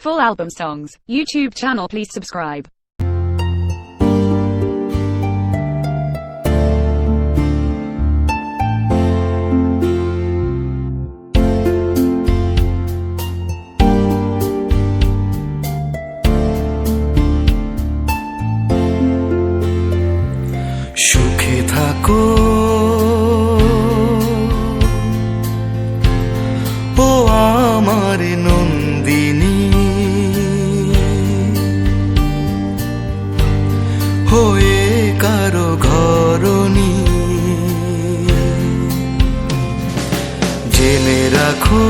Full album songs, YouTube channel, please subscribe. সুখে থাকো ও আমার নন্দিনী, হয়ে কারো ঘরণী। জেনে রাখো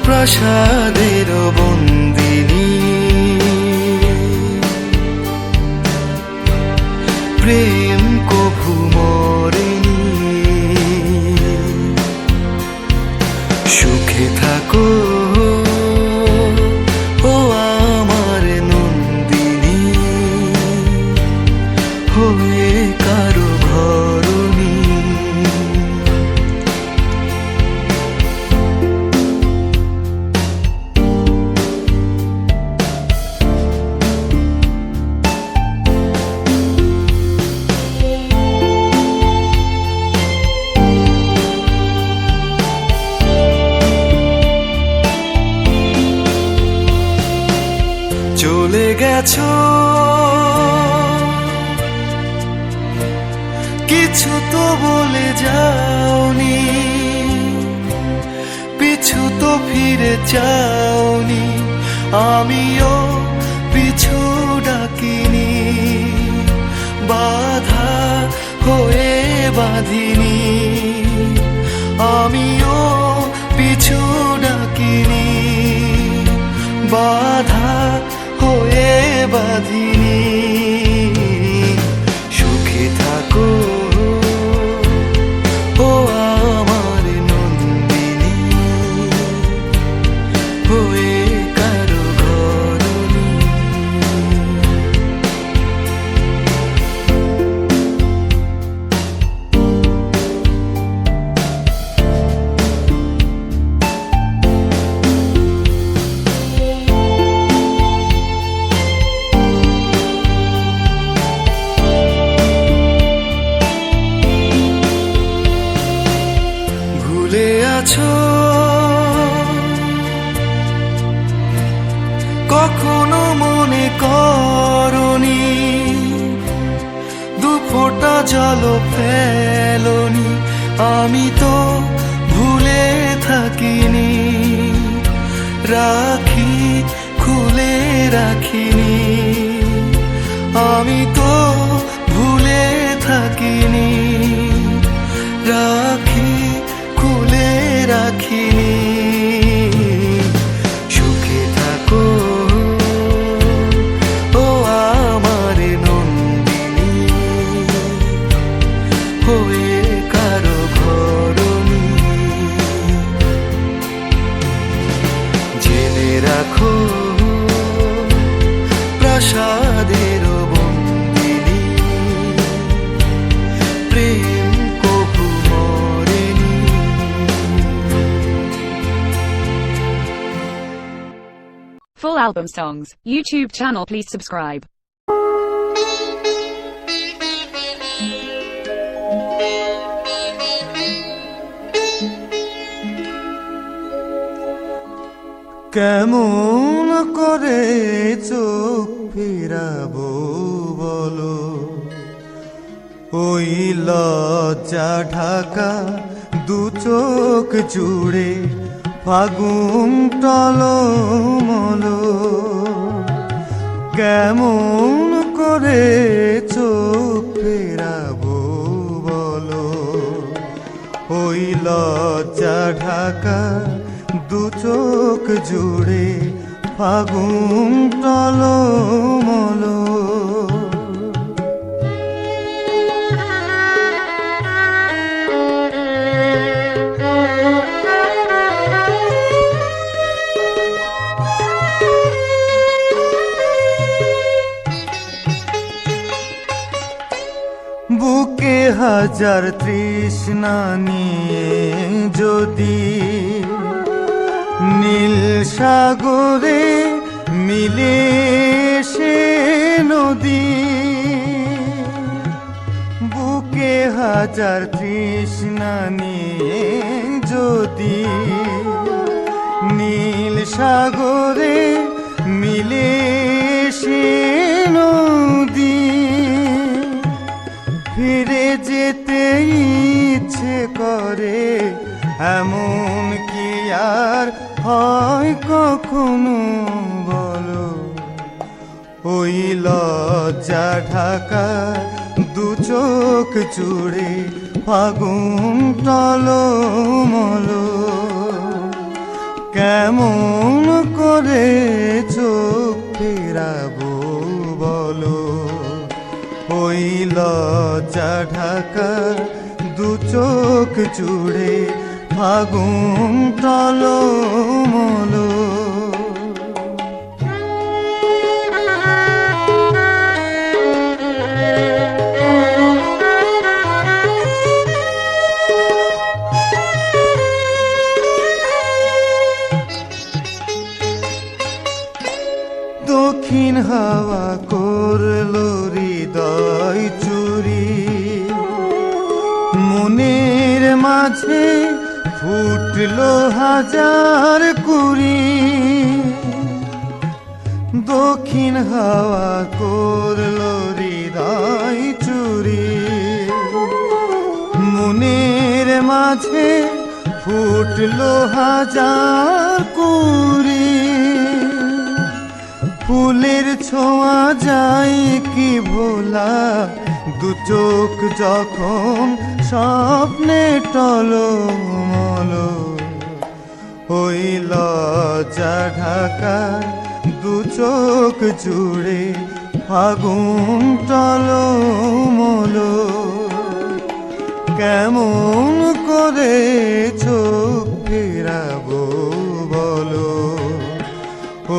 প্রাসাদের বন্দিনী, প্রেম কভু মরেনি। সুখে থাকো ও আমার নন্দিনী, হয়ে কারো ঘরণী। চলে গেছো, কিছু তো বলে যাওনি, পিছু তো ফিরে যাওনি। আমিও পিছু ডাকিনি, বাধা হয়ে বাঁধিনি। আমিও পিছু ডাকিনি, বাধা হয়ে বাঁধিনি। সুখে থাকো ও আমার নন্দিনী, হয়ে কারো ঘরণী। ভুলে আছো কখনো মনে করনি, দু ফোঁটা জল ফেলোনি। আমি তো ভুলে থাকিনি, রাখি খুলে রাখিনি। আমি তো ভুলে থাকিনি, রাখি খুলে রাখিনি। সুখে থাকো ও আমার নন্দিনী, হয়ে কারো ঘরণী। জেনে রাখো প্রাসাদের বন্দিনী, প্রেম কভু মরেনি। Full album songs, YouTube channel, please subscribe. কেমন করে চোখ ফিরাবো বলো, ওই লজ্জা ঢাকা দু চোখ জুড়ে ফাগুন টলমলো। কেমন করে চোখ ফেরাবো বলো, ওই লজ্জা ঢাকা দু চোখ জুড়ে ফাগুন টলমলো। বুকে হাজার তৃষ্ণা নিয়ে যদি নীল সাগরে মিলে সে নদী, বুকে হাজার তৃষ্ণা নিয়ে যদি নীল সাগরে মিলে সে নদী, ফিরে যেতে ইচ্ছে করে এমন কি আর হয় কখনো বলো? ওই লজ্জা ঢাকা দু চোখ জুড়ে ফাগুন টলমল, কেমন করে চোখ ফেরাবো বলো? ওই লজ্জা ঢাকা দু চোখ জুড়ে ফাগুন টলমল। দক্ষিণ হাওয়া করলো হৃদয় চুরি, মনের মাঝে ফুটলো হাজার কুড়ি। দক্ষিণ হাওয়া করলো হৃদয় চুরি, মনের মাঝে ফুটলো হাজার কুড়ি। ফুলের ছোঁয়া যায় কি ভোলা, দু চোখ যখন স্বপ্নে টলমল, ওই লজ্জা ঢাকা দু চোখ জুড়ে ফাগুন টলমল, কেমন করে চোখ ফেরাবো বলো?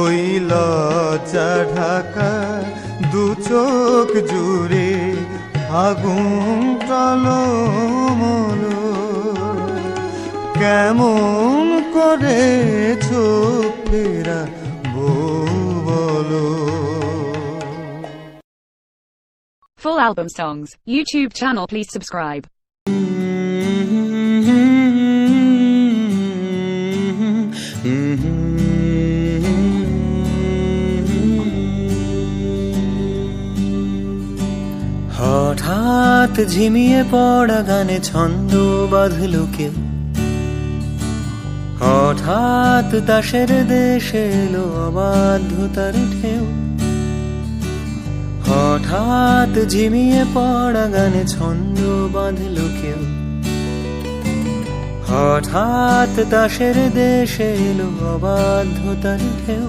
ওই লজ্জা ঢাকা দু চোখ জুড়ে ফাগুন টলমল, কেমন করে চোখ ফেরাবো বলো? Full album songs, YouTube channel, please subscribe. হঠাৎ ঝিমিয়ে পড়া গানে ছন্দ বাঁধলো কেউ, হঠাৎ তাসের দেশে এলো অবাধ্যতার ঢেউ। হঠাৎ ঝিমিয়ে পড়া গানে ছন্দ বাঁধলো কেউ, হঠাৎ তাসের দেশে এলো অবাধ্যতার ঢেউ।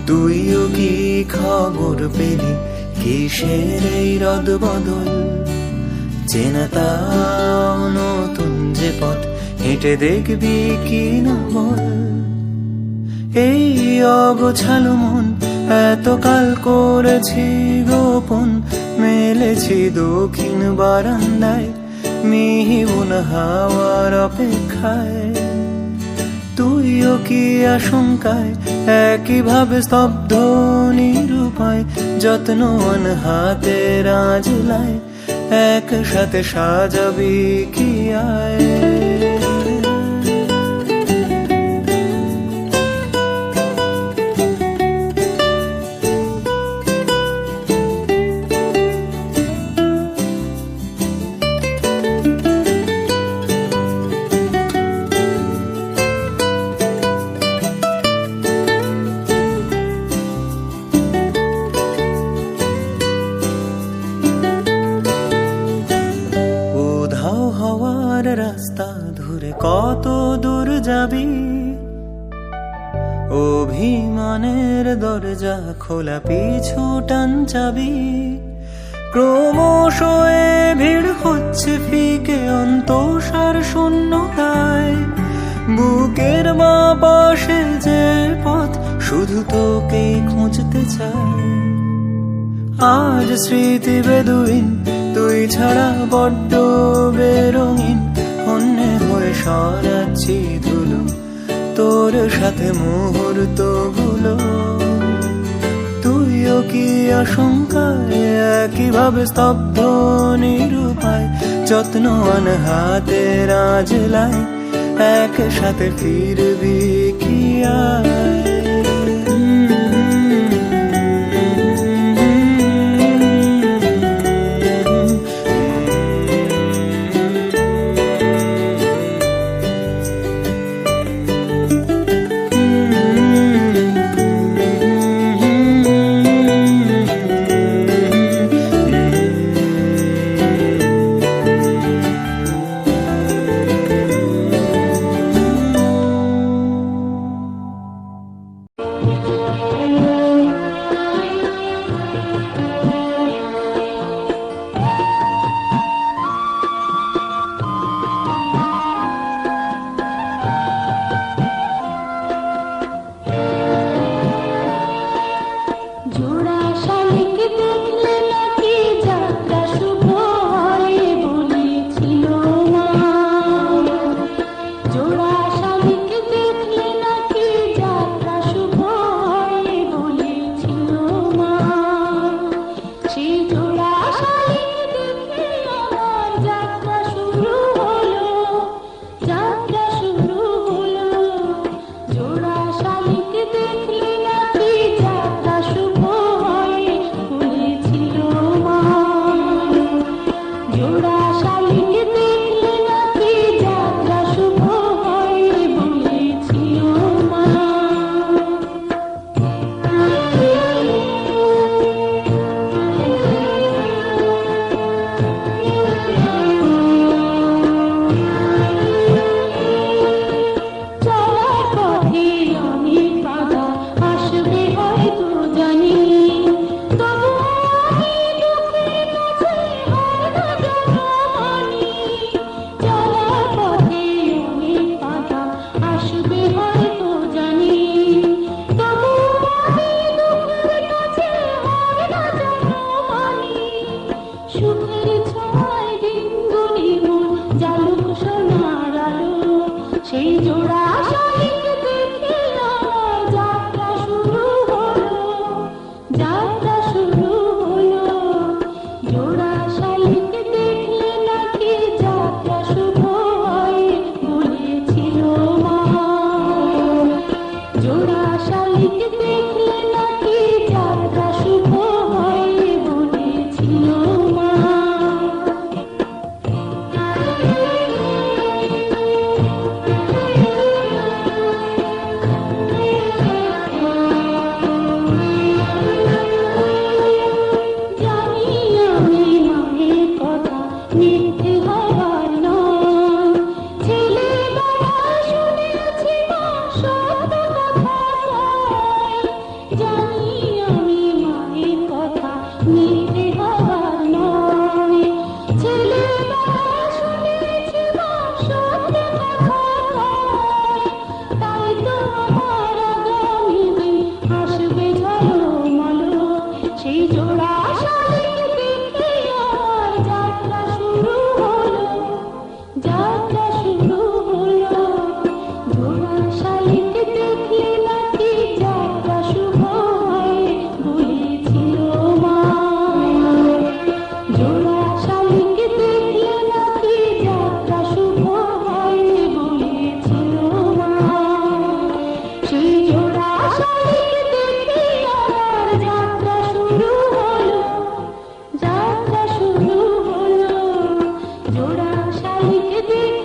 তুইও কি খবর পেলি কিসের এই রদ বদল? চেনা তাও নতুন যে পথ হেঁটে দেখবি কি না বল? এই অগোছালো মন এতকাল করেছি গোপন, মেলেছি দক্ষিণ বারান্দায় মিহিবন হাওয়ার অপেক্ষায়। তুইও কি আশঙ্কায় একইভাবে স্তব্ধ নিরুপায়, যত্ন হাতের আঁচলায় একসাথে সাজাবি কি আয়? রাস্তা ধরে কত দূর যাবি? অভিমানের দরজা খোলা পিছু টান চাবি। ক্রমশ ভিড় হচ্ছে ফিকে অন্তঃসার শূন্যতায়। বুকের মা পাশে যে পথ শুধু তোকেই খুঁজতে চায়। আজ স্মৃতি বেদুইন তুই ছাড়া বড্ড বেরঙিন, অন্যে হয়ে সরাচ্ছি ধুলো তোর সাথে মুহূর্ত গুলো, তুইও কি আশঙ্কায় একইভাবে স্তব্ধ নিরুপায়, যত্নবান হাতের আজলায় একসাথে ফিরবি কি আয়। যাত্রা শুরু হলো, জোড়া শালিক দেখে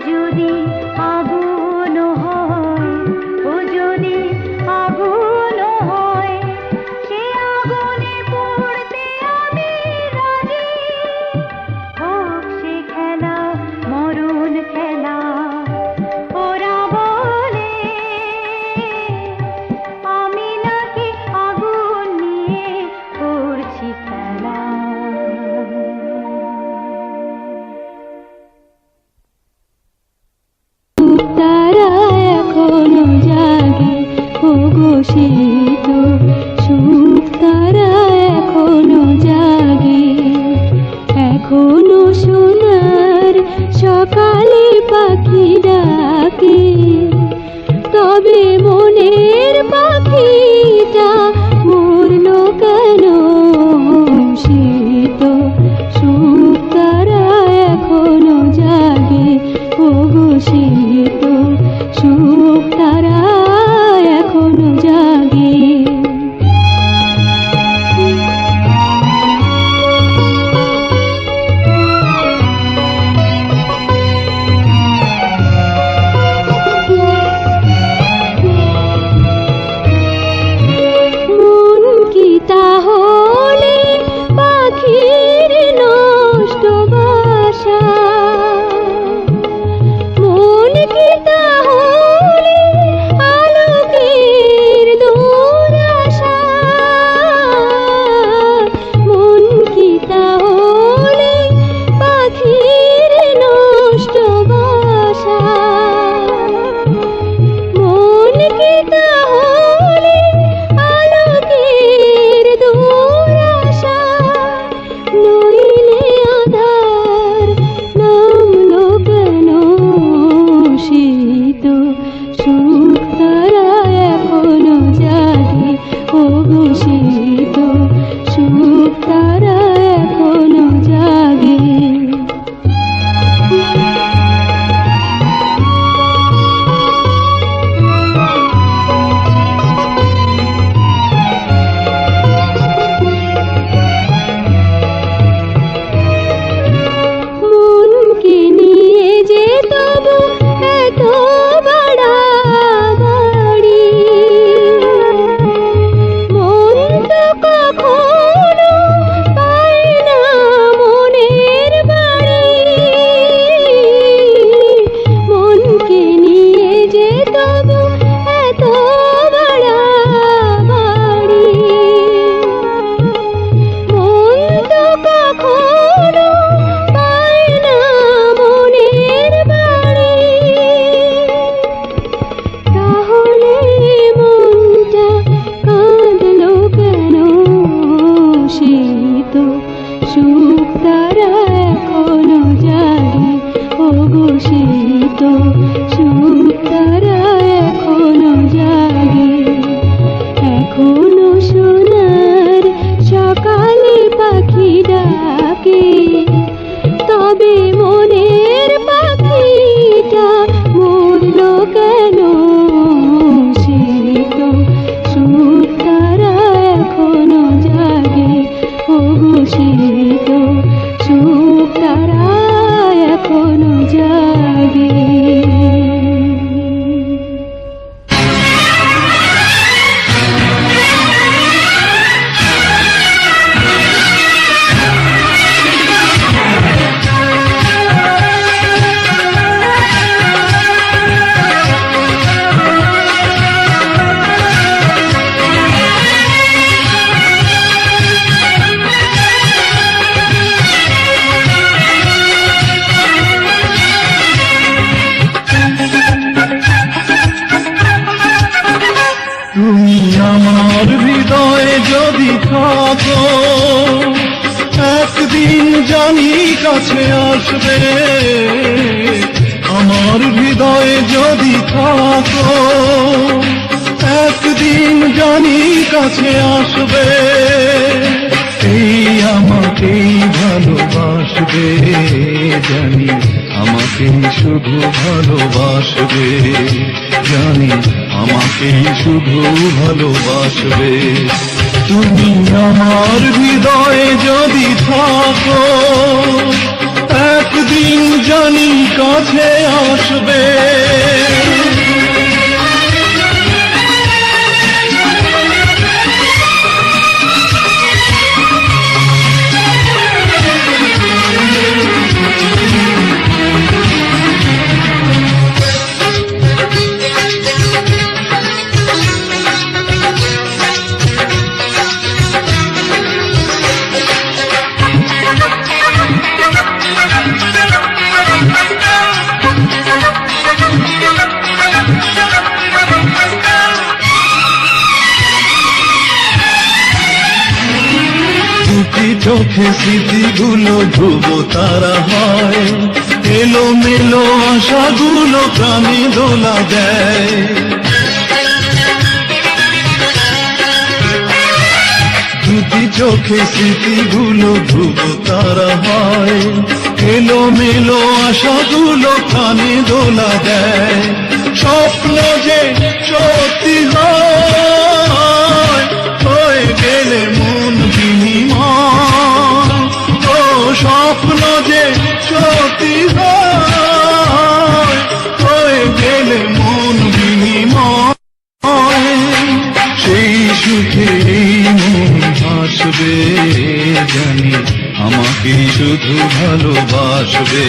যদি আগুন হয়, ও যদি আগুন হয়, সে আগুনে পড়তে আমি রাজি। হোক সে খেলা মরণ খেলা, ওরা বলে আমি নাকি আগুন নিয়ে করছি খেলা। তারা এখনো জাগে, ওগো শীত সুখ তারা এখনো জাগে। এখনো সোনার সকালে পাখি ডাকে, তবে মনের পাখিটা মরলো কেন? শীত সুখ তারা এখনো জাগে, ওগো শীত সুখ তারা এখনো জাগে। মন কি তাহলে পাখির নষ্ট বাসা? মন কি তাহলে আলোকের দুরাশা? মন কি তাহলে পাখির নষ্ট বাসা? মন কি তাহলে আলোকের দুরাশা? নইলে আধার নামলো কেন? শীত সুখ তারা এখনো জাগে, ওগো শীত সুখ তারা এখনো জাগে। মনকে নিয়ে যে তবু এত বাড়াবাড়ি, মন তো কখনো পায় না মনের বাড়ি। মনকে নিয়ে যে তবু এত বাড়াবাড়ি, মন তো কখনো পায় না মনের বাড়ি। তাহলে মনটা কাঁদলো কেন? শীত সুখ তারা এখনো জাগে, ওগো শীত সুখ তারা এখনো জাগে। এখনো সোনার সকালে পাখি ডাকে, তবে মনের পাখিটা মরলো কেন? শীত সুখ তারা এখনো জাগে, ওগো শীত সুখ তারা এখনো জাগে। তুমি আমার হৃদয়ে যদি থাকো, একদিন জানি কাছে আসবে। আমার হৃদয়ে যদি থাকো, একদিন জানি কাছে আসবে। এই আমাকেই ভালোবাসবে, জানি আমাকে শুধু ভালোবাসবে। জানি আমাকে শুধু ভালোবাসবে। তুমি আমার হৃদয়ে যদি থাকো, একদিন জানি কাছে আসবে। দুটি চোখে স্মৃতিগুলো ধ্রুব তারা হয়, এলো মেলো আশাগুলো প্রাণে দোলা দেয়। দুটি চোখে স্মৃতিগুলো ধ্রুব তারা হয়, এলো মেলো আশাগুলো প্রাণে দোলা দেয়। স্বপ্ন যে সত্যি হয়, হয়ে গেলে মন বিনিময়। ও স্বপ্ন যে সত্যি হয়, হয়ে গেলে মন বিনিময়। সেই সুখে এই মন ভাসবে, জানি আমাকে শুধু ভালোবাসবে,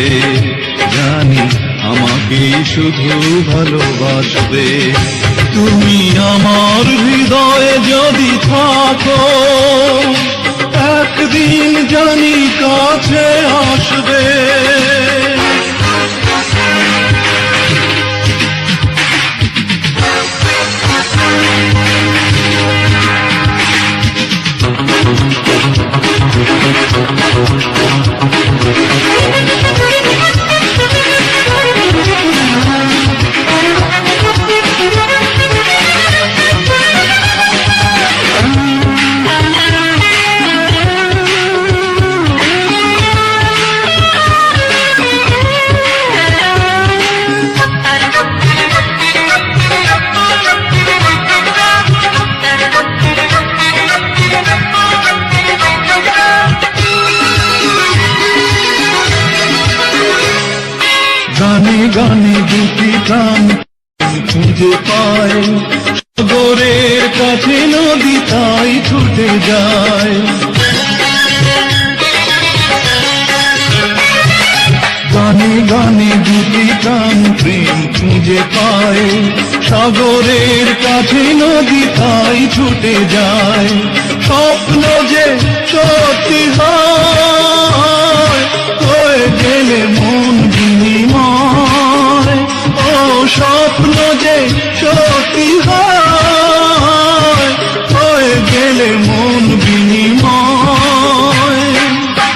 জানি আমাকে শুধু ভালোবাসবে। তুমি আমার হৃদয়ে যদি থাকো, একদিন জানি কাছে আসবে। গানে গানে দুটি প্রাণ খুঁজে পায়, সাগরের কাছে নদী তাই ছুটে যায়। গানে গানে দুটি প্রাণ প্রেম খুঁজে পায়, সাগরের কাছে নদী তাই ছুটে যায়। স্বপ্ন যে সত্যি হয়, হয়ে গেলে মন বিনিময়। ও স্বপ্ন যে সত্যি হয়, হয়ে গেলে মন বিনিময়।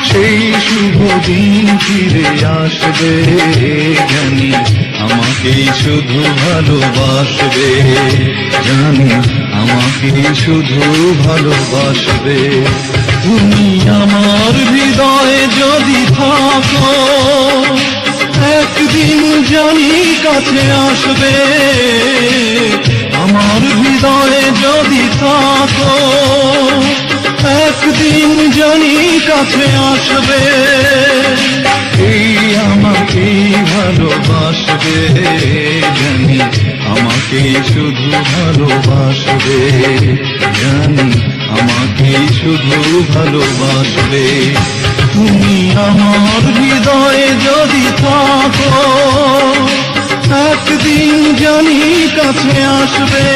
সেই শুভ দিন ফিরে আসবে, জানি আমাকে শুধু ভালোবাসবে, জানি আমাকে শুধু ভালোবাসবে। তুমি আমার হৃদয়ে যদি থাকো, একদিন জানি কাছে আসবে। আমার হৃদয়ে যদি থাকো, একদিন জানি কাছে আসবে। এই আমাকে ভালোবাসবে, জানি আমাকে শুধু ভালোবাসবে, জানি আমাকে শুধু ভালোবাসবে। তুমি আমার হৃদয়ে যদি থাকো, একদিন জানি কাছে আসবে।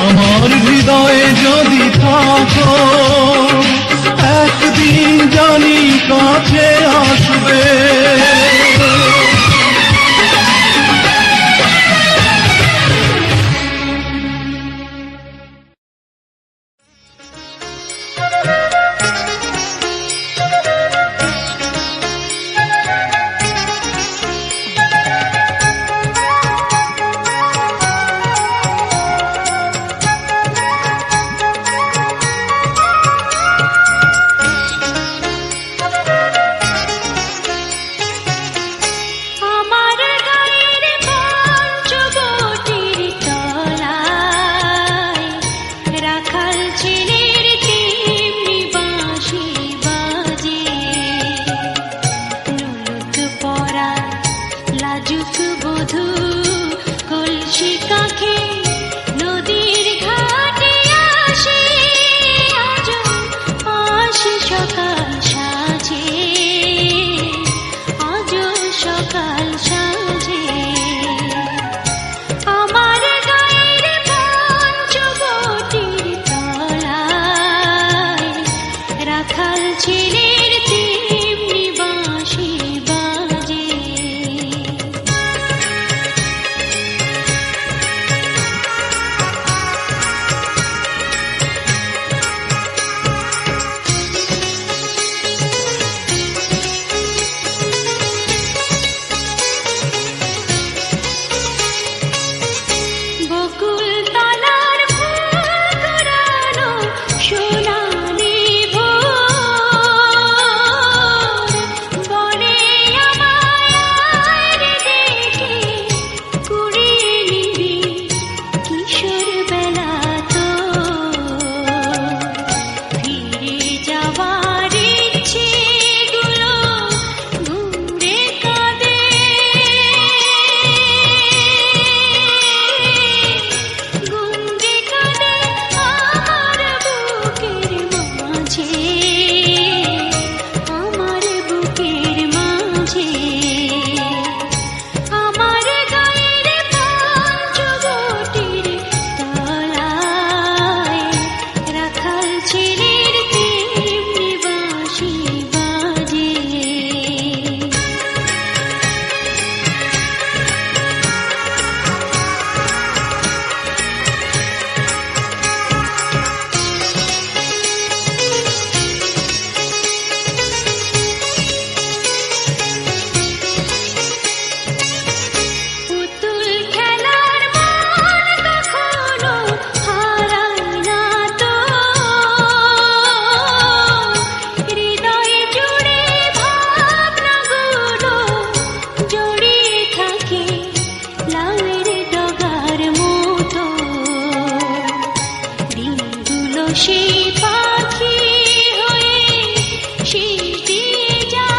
আমার হৃদয়ে যদি থাকো, একদিন জানি কাছে আসবে। বধূ কলসি কাঁখে নদীর ঘাটে আসে আজ আসে সকাল সাজে আজ সকাল সাজে আমার গায়ের পঞ্চবটির তলায় রাখাল ছেলের তেমনি বাঁশি বাজে বকুল তলার ফুল কুড়ানো সোনালি ভোর বনে আমায় দেখে কুড়িয়ে নিবি কিশোর বেলা তো ফিরে যাবার ইচ্ছেগুলো ঘুরে কাঁদে গুনগে কাঁদে আমার বুকের মাঝে আমার বুকের মাঝে আমার গায়ের পঞ্চবটির তলায় রাখাল ছেলের তেমনি বাঁশি বাজে পুতুল খেলার মন কখনো হারায় না তো হৃদয়ে জুড়ে ভাবনাগুলো জড়িয়ে থাকে লালের ডগার মতো দিনগুলো সেই পাখি হয়ে শেষ দিয়ে যায়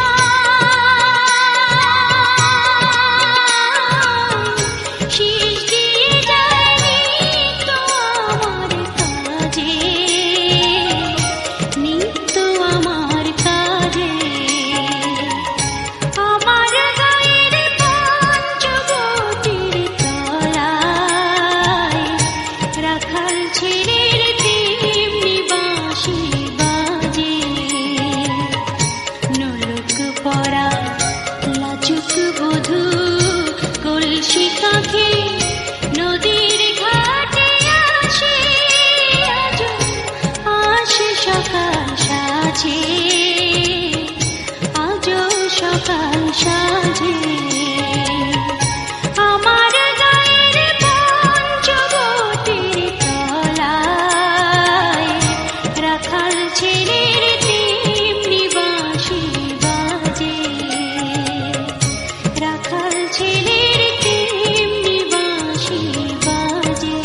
শেষ দিয়ে যায় নিত্য আমার কাজে নিত্য আমার কাজে আমার গায়ের পঞ্চবটির তলায় রাখাল ছেলের তেমনি বাঁশি বাজে নোলক পরা লাজুক বধূ কলসি কাঁখে নদীর ঘাটে আসে আজ আসে সকাল সাজে আজ সকাল সাজে আমার গায়ের পঞ্চবটির তলায় রাখাল ছেলের তেমনি বাঁশি বাজে রাখাল ছেলের তেমনি বাঁশি বাজে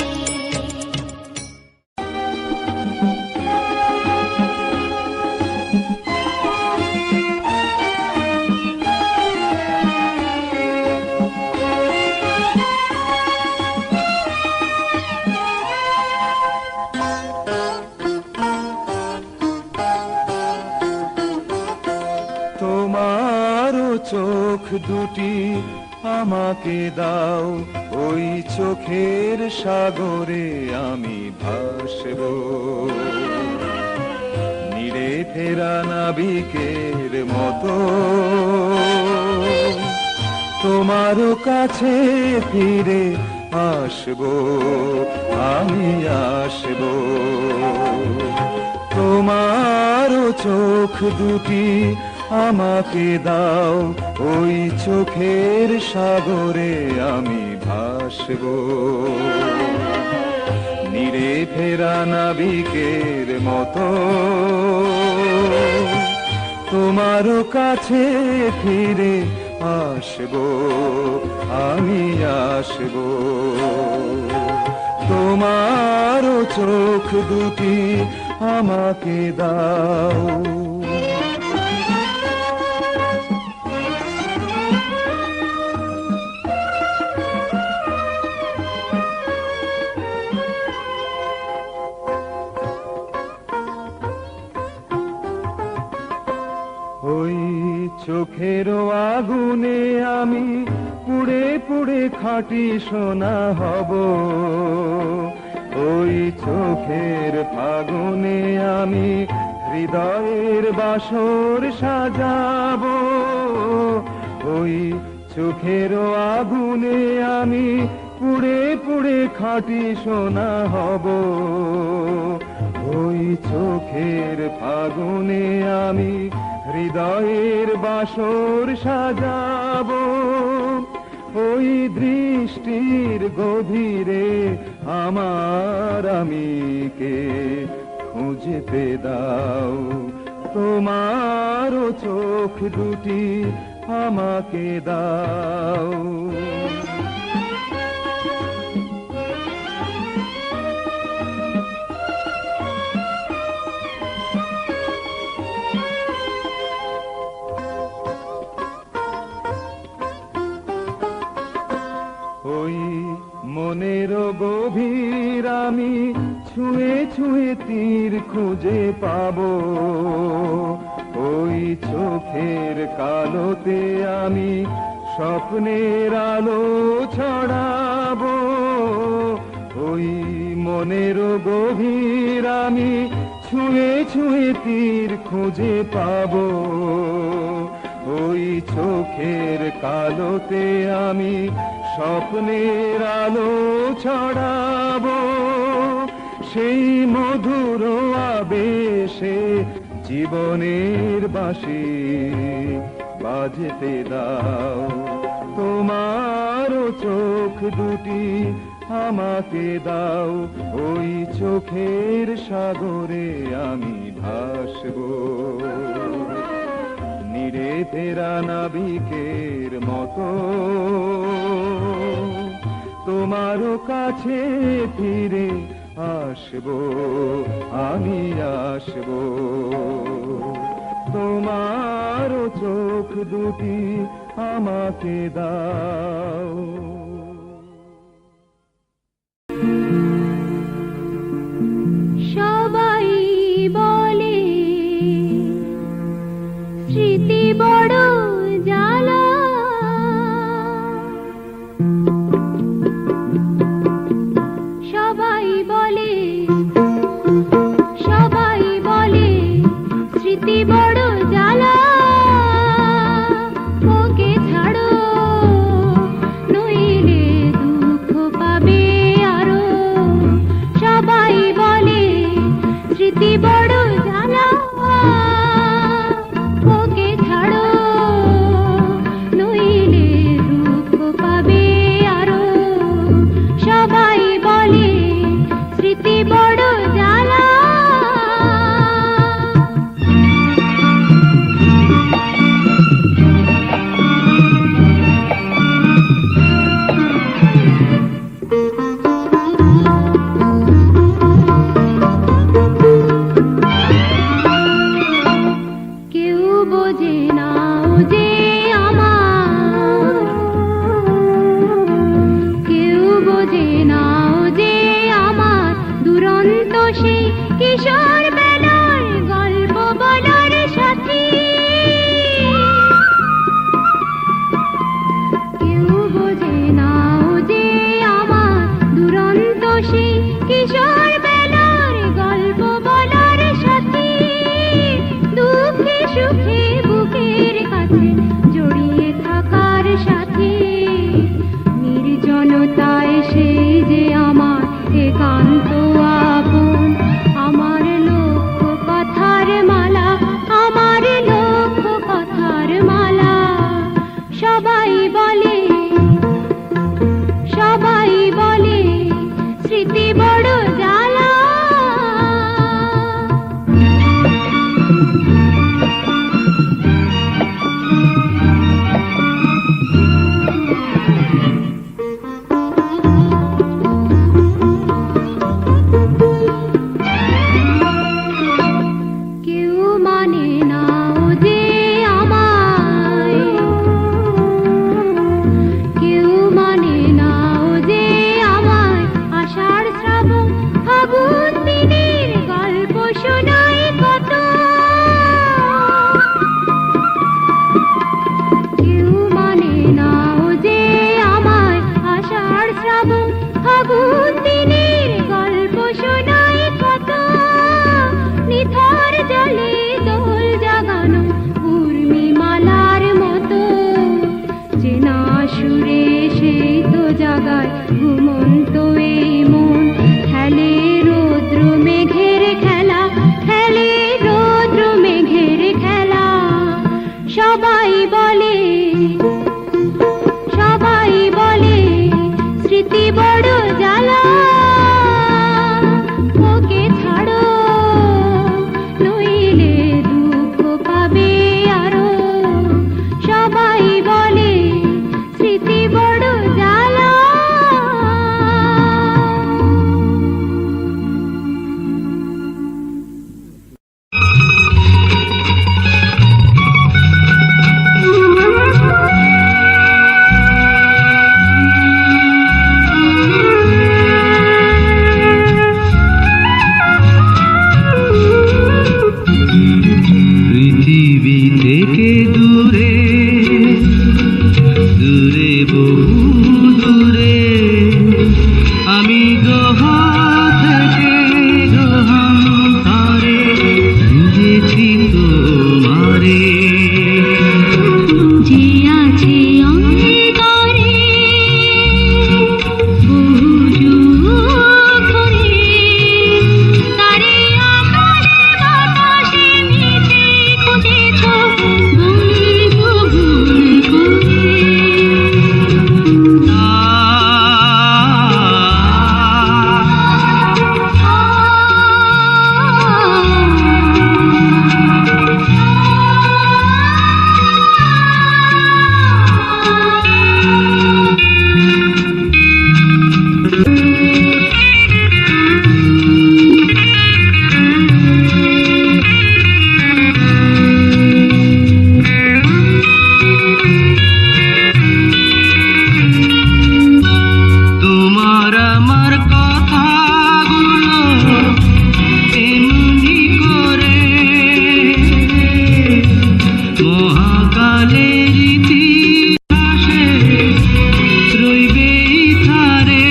তোমারও চোখ দুটি আমাকে দাও, ওই চোখের সাগরে আমি ভাসব, নিরে ফেরা নাবিকের মতো তোমার কাছে ফিরে আসব, আমি আসব। তোমার চোখ দুটি আমাকে দাও, ওই চোখের সাগরে আমি ভাসব, নিরে ফেরা নাবিকের মতো তোমার কাছে ফিরে আসব, আমি আসব। তোমার চোখ দুটি আমাকে দাও। চোখের আগুনে আমি পুড়ে পুড়ে খাঁটি সোনা হব, ওই চোখের ফাগুনে আমি হৃদয়ের বাসর সাজাবো, ওই চোখের আগুনে আমি পুড়ে পুড়ে খাঁটি সোনা হব, ওই চোখের ফাগুনে আমি হৃদয়ের বাসর সাজাবো, ওই দৃষ্টির গভীরে আমার আমিকে খুঁজতে দাও, তোমারও চোখ দুটি আমাকে দাও। ওই মনের গভীর আমি ছুঁয়ে ছুঁয়ে তীর খুঁজে পাবো, ওই চোখের কালোতে আমি স্বপ্নের আলো ছড়াবো, ওই মনের গভীর আমি ছুঁয়ে ছুঁয়ে তীর খুঁজে পাবো, ওই চোখের কালোতে আমি স্বপ্নের আলো ছড়াবো, সেই মধুর আবেশে জীবনের বাঁশি বাজতে দাও, তোমারও চোখ দুটি আমাকে দাও, ওই চোখের সাগরে আমি ভাসবো, নিরে ফেরা নাবিকের মতো তোমারও কাছে ফিরে আসবো, আমি আসবো, তোমারও চোখ দুটি আমাকে দাও। সবাই বলে স্মৃতি বড় জ্বালা, সবাই বলে স্মৃতি বড় জ্বালা, ওকে ছাড়ো নই সুরে সেই তো জাগায় ঘুমন্ত এই মন, খেলে রৌদ্র মেঘের খেলা, খেলে রৌদ্র মেঘের খেলা। সবাই বলে, সবাই বলে স্মৃতি বড় জ্বালা, ওকে ছাড়ো নইলে দুঃখ পাবে আরো। সবাই বলে স্মৃতি বড় জ্বালা। পৃথিবী থেকে দূরে দূরে বহু দূরে আমি গ্রহ থেকে গ্রহান্তরে খুঁজেছি তোমারে। যে আছে অন্তরে বহু যুগ ধরে, তারে আকাশে বাতাসে মিছে খুঁজেছ বন্ধু ভুল করে। তোমার আমার কথাগুলো এমনি করে মহাকালের ইতিহাসে রইবে ইথারে।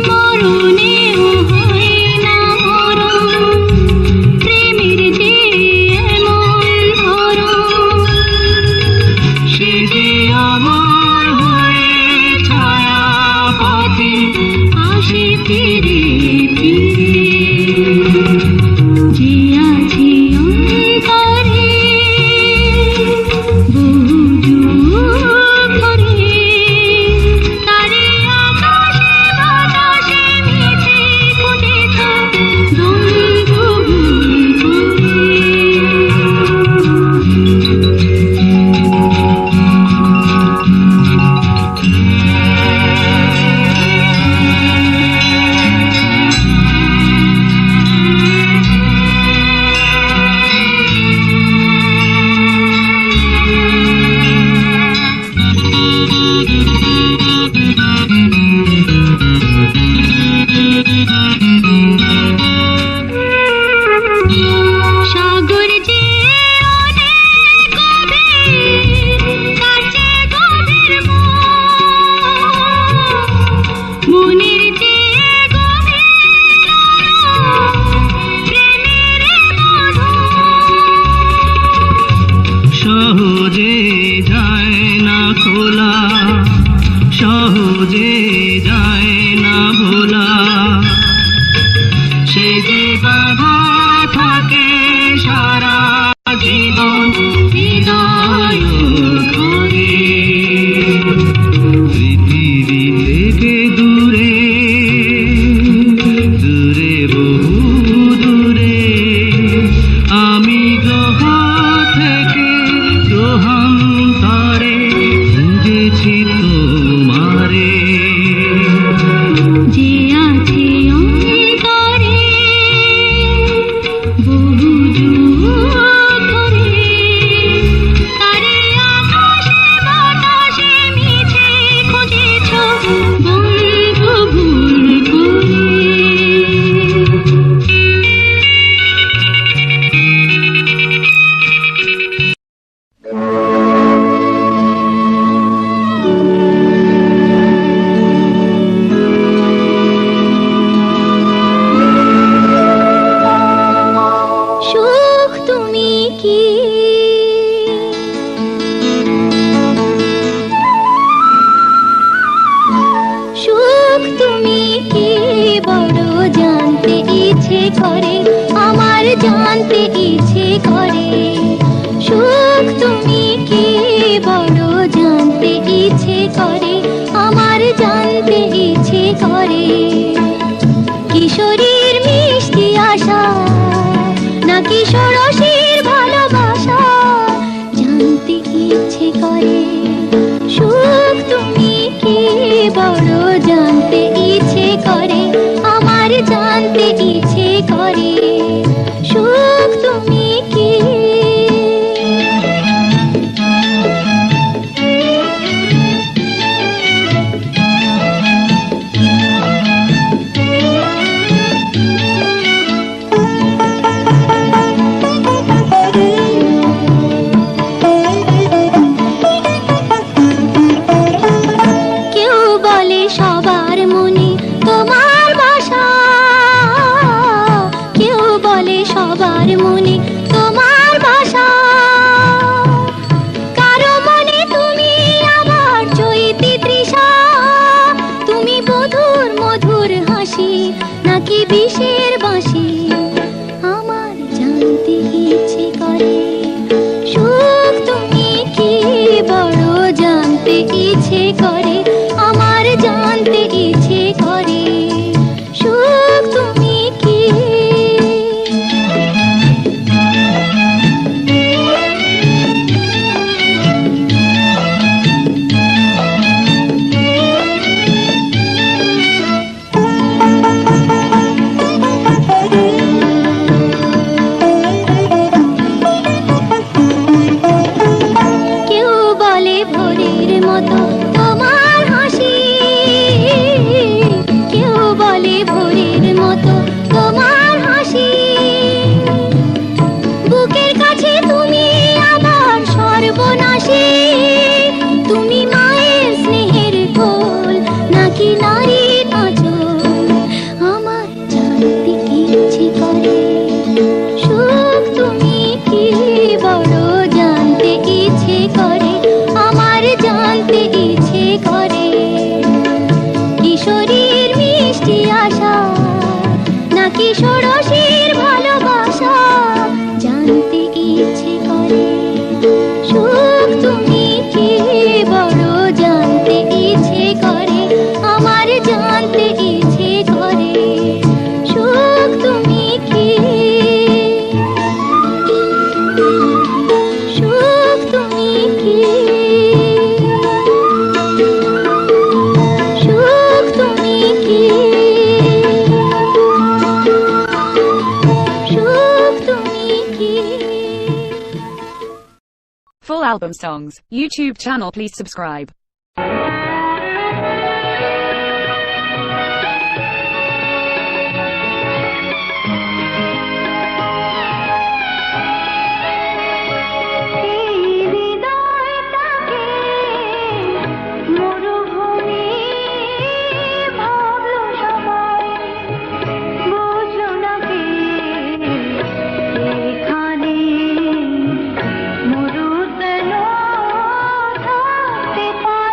মরণেও হয় না মরণ, প্রেমের যে এমন ধরন। সে যে আমার হয়ে ছায়াপথে আসে ফিরে ফিরে। যে আছে অন্তরে বহু যুগ ধরে, তারে আকাশে বাতাসে মিছে খুঁজেছ বন্ধু ভুল সাগর যে অনেক গভীর, তার চেয়ে গভীর মনের চেয়ে গভীর প্রেমের সহজে যায় না খোলা, সহজে যায় না ভোলা। সে যে বাধা থাকে সারা জীবন হৃদয় ঘরে। পৃথিবী থেকে দূরে দূরে বহু দূরে আমি গ্রহ থেকে গ্রহান্তরে খুঁজেছি তোমারে। যে আছে অন্তরে বহু যুগ ধরে, তারে আকাশে বাতাসে মিছে খুঁজেছ বন্ধু ভুল করে। করে, আমার জানতে ইচ্ছে করে। সুখ তুমি কি বড় জানতে ইচ্ছে করে, আমার জানতে ইচ্ছে করে। কিশোরীর মিষ্টি আশা নাকি ষোড়শীর ভালোবাসা, জানতে ইচ্ছে করে। সুখ তুমি কি বড় জানতে ইচ্ছে করে, আমার জানতে ইচ্ছে করে। সুখ তুমি কি। কেউ বলে সবার মনে তোমার বাসা, কেউ বলে সবার মনে তোমার বাসা। কারো মনে তুমি আবার চৈতি তৃষা, তুমি মধুর মধুর হাসি নাকি বিষের বাঁশি, আমার জানতে ইচ্ছে করে। সুখ তুমি কি বড় জানতে ইচ্ছে করে, আমার জানতে ইচ্ছে করে। সুখ তুমি কি। কেউ বলে ভোরের মতো তোমার হাসি, কেউ বলে ভোরের মতো তোমার হাসি। বুকের কাছে তুমি আবার সর্বনাশী, তুমি মায়ের স্নেহের কোল নাকি নারীর আঁচল, আমার জানতে ইচ্ছে করে। সুখ তুমি কি বড় জানতে ইচ্ছে করে, আমার জানতে ইচ্ছে করে। কিশোরীর মিষ্টি আশা নাকি ষোড়শীর ভালোবাসা, জানতে ইচ্ছে করে। সুখ তুমি কি বড় জানতে ইচ্ছে করে, আমার জানতে ইচ্ছে করে। সুখ তুমি কি। সুখ তুমি কি। সুখ তুমি কি। সুখ তুমি কি। Full album songs, YouTube channel please subscribe. এই হৃদয়টাকে মরুভূমি ভাবলো সবাই, বুঝলো না কে এখানে মরু কেন থাকতে পারে।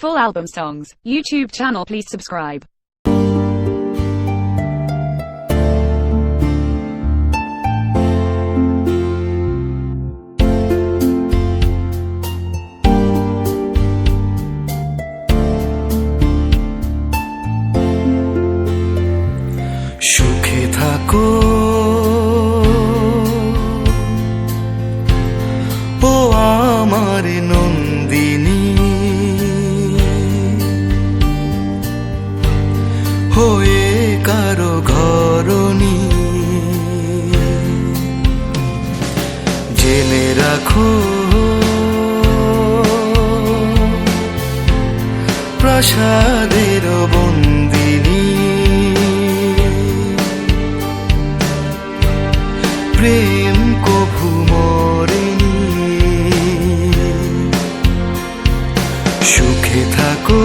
Full album songs. YouTube channel, please subscribe. সুখে থাকো ও আমার নন্দিনী, হয়ে কারো ঘরণী। জেনে রাখো প্রাসাদের বন্দিনী, প্রেম কভু মরেনি। সুখে থাকো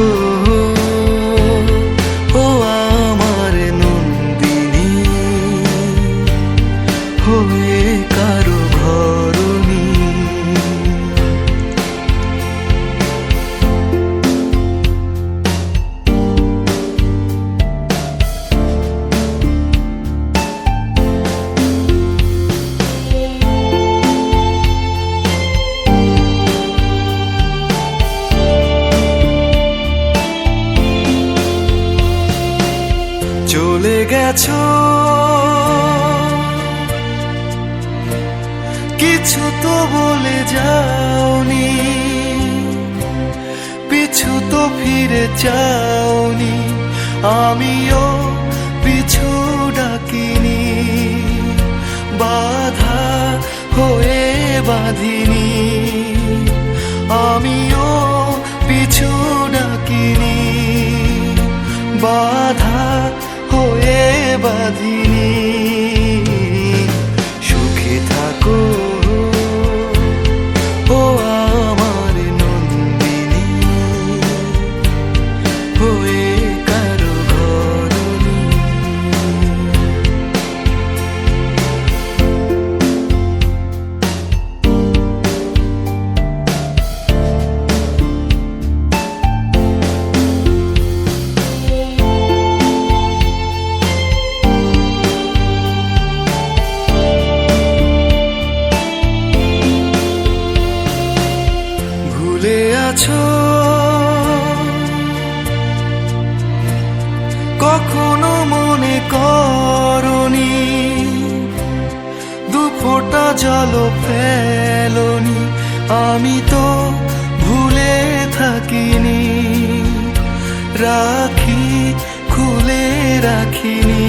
ও আমার নন্দিনী, হয়ে কারো ঘরণী। চলে গেছো কিছু তো বলে যাওনি, পিছু তো ফিরে যাওনি। আমিও পিছু ডাকিনি, বাধা হয়ে বাঁধিনি। আমিও পিছু ডাকিনি, বাধা হয়ে বাঁধিনি। সুখে থাকো ও আমার নন্দিনী, হয়ে কারো ঘরণী। ভুলে আছো কখনো মনে করনি, দুফোঁটা জল ফেলোনি। আমি তো ভুলে থাকিনি, রাখি খুলে রাখিনি।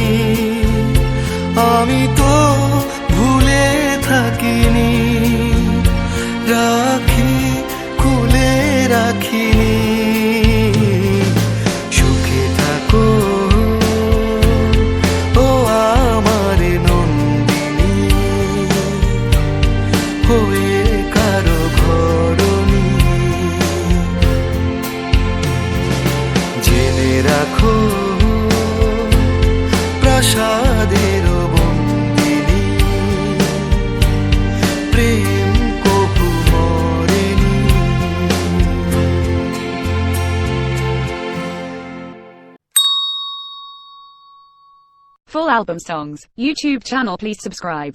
আমি তো ভুলে থাকিনি, রাখি খুলে রাখিনি। সুখে থাকো ও আমার নন্দিনী, হয়ে কারো ঘরণী। জেনে রাখো প্রাসাদের বন্দিনী, প্রেম কভু মরেনি। Full album songs. YouTube channel, please subscribe.